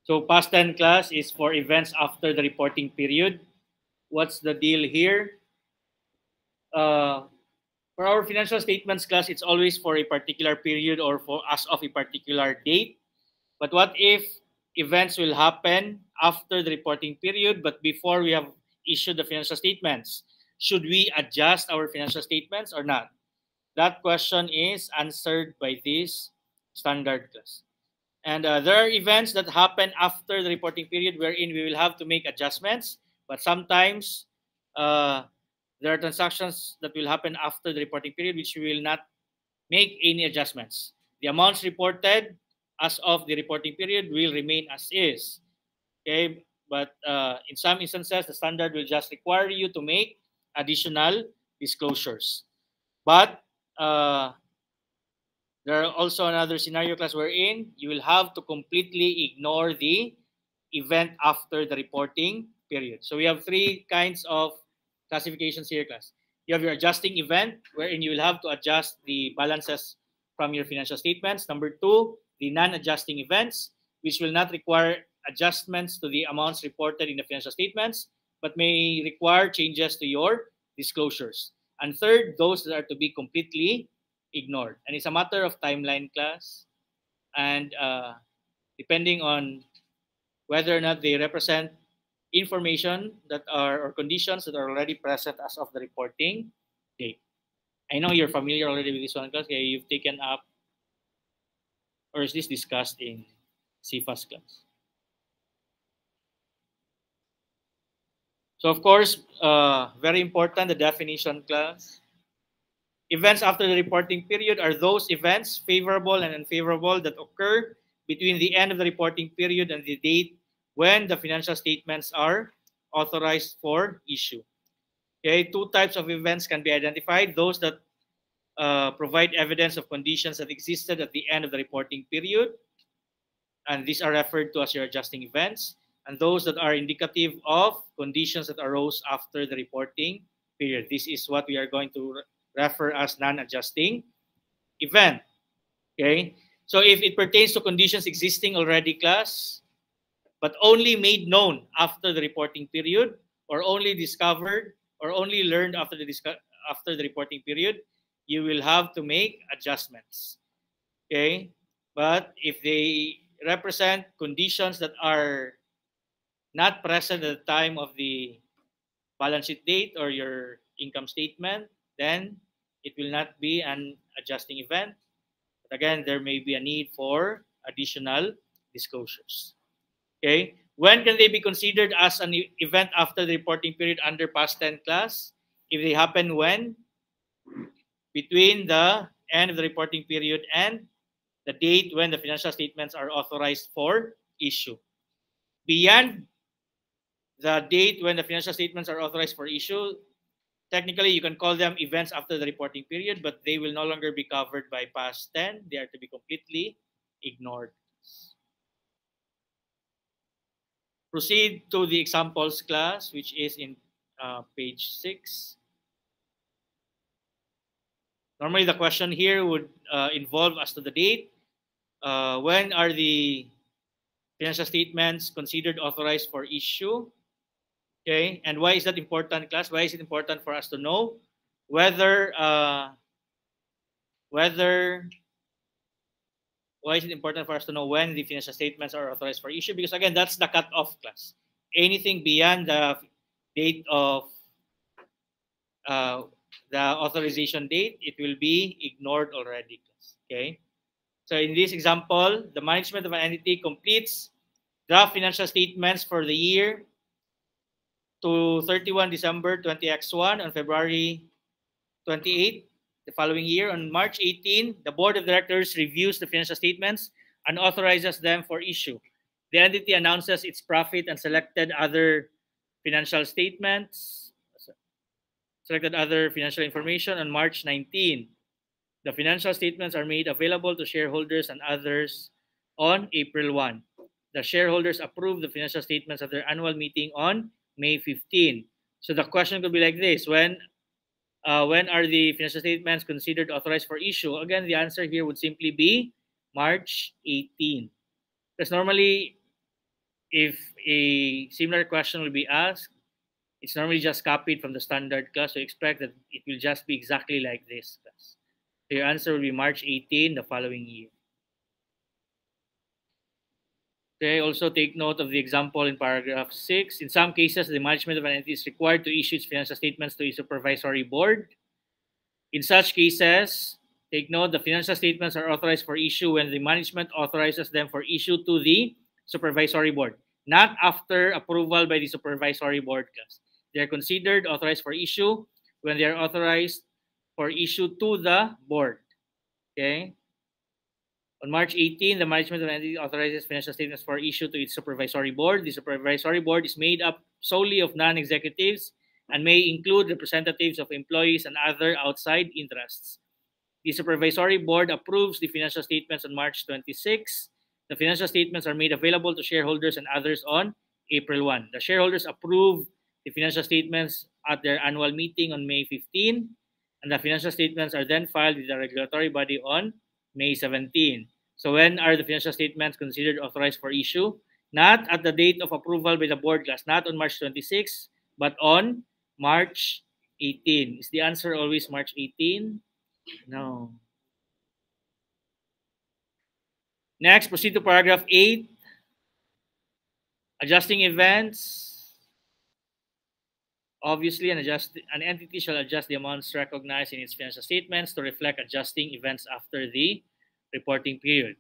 So past 10 class is for events after the reporting period. What's the deal here? For our financial statements class, it's always for a particular period or for as of a particular date. But what if events will happen after the reporting period, but before we have issued the financial statements? Should we adjust our financial statements or not? That question is answered by this standard class. And there are events that happen after the reporting period wherein we will have to make adjustments, but sometimes uh, there are transactions that will happen after the reporting period which we will not make any adjustments. The amounts reported as of the reporting period will remain as is. Okay, but in some instances, the standard will just require you to make additional disclosures. But there are also another scenario class wherein you will have to completely ignore the event after the reporting period. So we have three kinds of classifications here, class. You have your adjusting event, wherein you will have to adjust the balances from your financial statements. Number two, the non-adjusting events, which will not require adjustments to the amounts reported in the financial statements, but may require changes to your disclosures. And third, those that are to be completely ignored. And it's a matter of timeline, class. And depending on whether or not they represent information that are or conditions that are already present as of the reporting date. I know you're familiar already with this one class. Okay, you've taken up, or is this discussed in CFAS class? So of course, very important, the definition class. Events after the reporting period are those events, favorable and unfavorable, that occur between the end of the reporting period and the date when the financial statements are authorized for issue. Okay, two types of events can be identified. Those that provide evidence of conditions that existed at the end of the reporting period, and these are referred to as your adjusting events, and those that are indicative of conditions that arose after the reporting period. This is what we are going to refer as non-adjusting event. Okay, so if it pertains to conditions existing already, class, but only made known after the reporting period, or only discovered or only learned after the reporting period, you will have to make adjustments. Okay, but if they represent conditions that are not present at the time of the balance sheet date or your income statement, then it will not be an adjusting event. But again, there may be a need for additional disclosures. Okay, when can they be considered as an event after the reporting period under past 10 class? If they happen when? Between the end of the reporting period and the date when the financial statements are authorized for issue. Beyond the date when the financial statements are authorized for issue, technically you can call them events after the reporting period, but they will no longer be covered by past 10. They are to be completely ignored. Proceed to the examples class, which is in page 6. Normally, the question here would involve as to the date. When are the financial statements considered authorized for issue? Okay, and why is that important, class? Why is it important for us to know whether why is it important for us to know when the financial statements are authorized for issue? Because again, that's the cutoff, class. Anything beyond the date of the authorization date, it will be ignored already, class. Okay. So in this example, the management of an entity completes the financial statements for the year to 31 December 20X1 on February 28 the following year. On March 18, the board of directors reviews the financial statements and authorizes them for issue. The entity announces its profit and selected other financial information on March 19. The financial statements are made available to shareholders and others on April 1. The shareholders approve the financial statements at their annual meeting on May 15. So the question could be like this: when are the financial statements considered authorized for issue? Again, the answer here would simply be March 18. Because normally, if a similar question will be asked, it's normally just copied from the standard class. So expect that it will just be exactly like this class. So your answer will be March 18 the following year. Okay, also take note of the example in paragraph 6. In some cases, the management of an entity is required to issue its financial statements to a supervisory board. In such cases, take note the financial statements are authorized for issue when the management authorizes them for issue to the supervisory board, not after approval by the supervisory board class. They are considered authorized for issue when they are authorized for issue to the board. Okay? On March 18, the management of an entity authorizes financial statements for issue to its supervisory board. The supervisory board is made up solely of non-executives and may include representatives of employees and other outside interests. The supervisory board approves the financial statements on March 26. The financial statements are made available to shareholders and others on April 1. The shareholders approve the financial statements at their annual meeting on May 15, and the financial statements are then filed with the regulatory body on May 17. So when are the financial statements considered authorized for issue? Not at the date of approval by the board class, not on March 26, but on March 18. Is the answer always March 18? No. Next, proceed to paragraph 8. Adjusting events. Obviously, an entity shall adjust the amounts recognized in its financial statements to reflect adjusting events after the reporting period.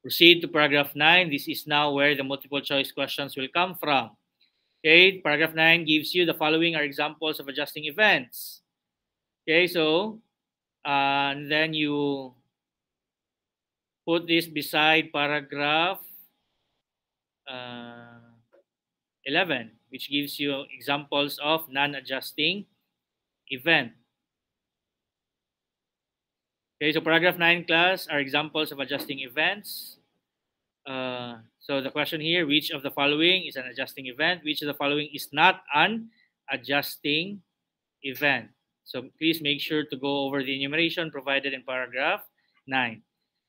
Proceed to paragraph 9. This is now where the multiple choice questions will come from. Okay, paragraph 9 gives you the following are examples of adjusting events. Okay, so and then you put this beside paragraph 11, which gives you examples of non-adjusting event. Okay, so paragraph 9 class are examples of adjusting events. So the question here, which of the following is an adjusting event? Which of the following is not an adjusting event? So please make sure to go over the enumeration provided in paragraph 9.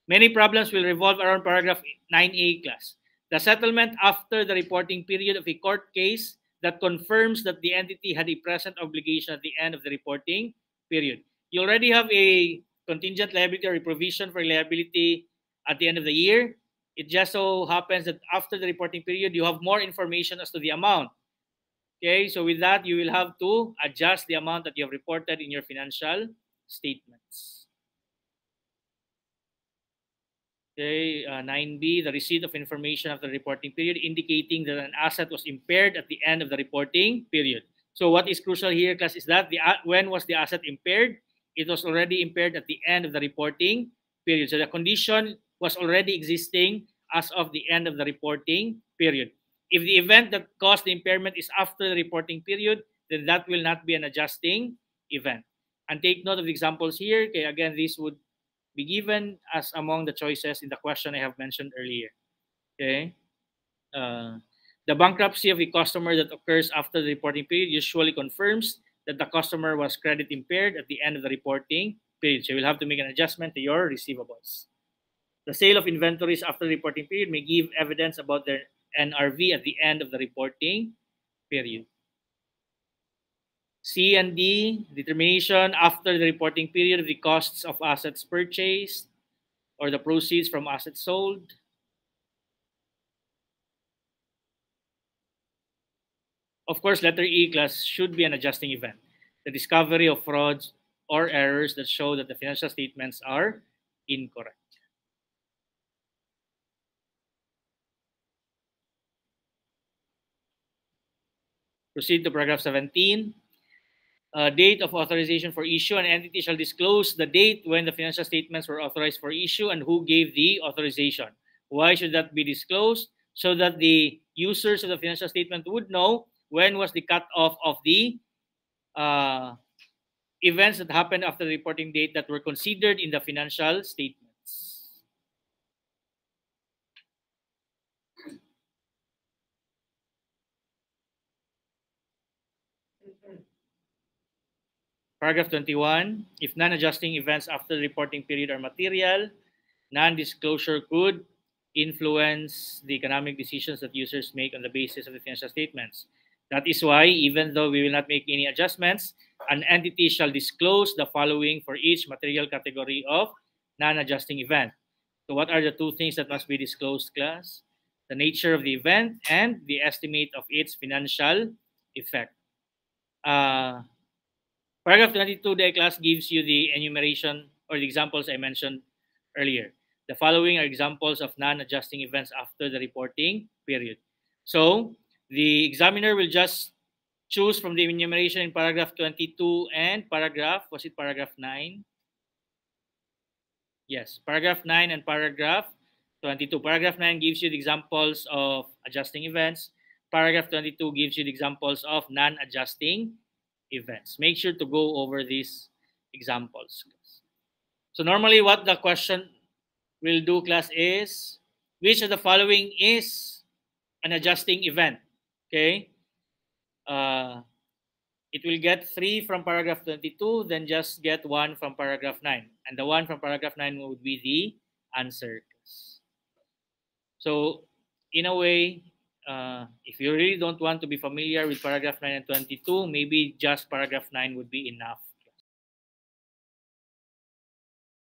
Many problems will revolve around paragraph 9A class. The settlement after the reporting period of a court case that confirms that the entity had a present obligation at the end of the reporting period. You already have a contingent liability or a provision for liability at the end of the year. It just so happens that after the reporting period, you have more information as to the amount. Okay, so with that, you will have to adjust the amount that you have reported in your financial statements. Okay, 9B, the receipt of information after the reporting period indicating that an asset was impaired at the end of the reporting period. So what is crucial here, class, is that when was the asset impaired? It was already impaired at the end of the reporting period. So the condition was already existing as of the end of the reporting period. If the event that caused the impairment is after the reporting period, then that will not be an adjusting event. And take note of the examples here. Okay, again, this would be given as among the choices in the question I have mentioned earlier. Okay. The bankruptcy of a customer that occurs after the reporting period usually confirms that the customer was credit impaired at the end of the reporting period. So you will have to make an adjustment to your receivables. The sale of inventories after the reporting period may give evidence about their NRV at the end of the reporting period. C and D, determination after the reporting period of the costs of assets purchased or the proceeds from assets sold. Of course, letter E class should be an adjusting event. The discovery of frauds or errors that show that the financial statements are incorrect. Proceed to paragraph 17. Date of authorization for issue. An entity shall disclose the date when the financial statements were authorized for issue and who gave the authorization. Why should that be disclosed? So that the users of the financial statement would know when was the cutoff of the events that happened after the reporting date that were considered in the financial statements. Paragraph 21, if non-adjusting events after the reporting period are material, non-disclosure could influence the economic decisions that users make on the basis of the financial statements. That is why, even though we will not make any adjustments, an entity shall disclose the following for each material category of non-adjusting event. So what are the two things that must be disclosed, class? The nature of the event and the estimate of its financial effect. Paragraph 22, the class gives you the enumeration or the examples I mentioned earlier. The following are examples of non-adjusting events after the reporting period. So the examiner will just choose from the enumeration in paragraph 22 and paragraph 9? Yes, paragraph 9 and paragraph 22. Paragraph 9 gives you the examples of adjusting events. Paragraph 22 gives you the examples of non-adjusting events. Make sure to go over these examples. So normally what the question will do, class, is which of the following is an adjusting event? Okay. It will get 3 from paragraph 22, then just get 1 from paragraph 9. And the 1 from paragraph 9 would be the answer. So in a way, if you really don't want to be familiar with paragraph 9 and 22, maybe just paragraph 9 would be enough.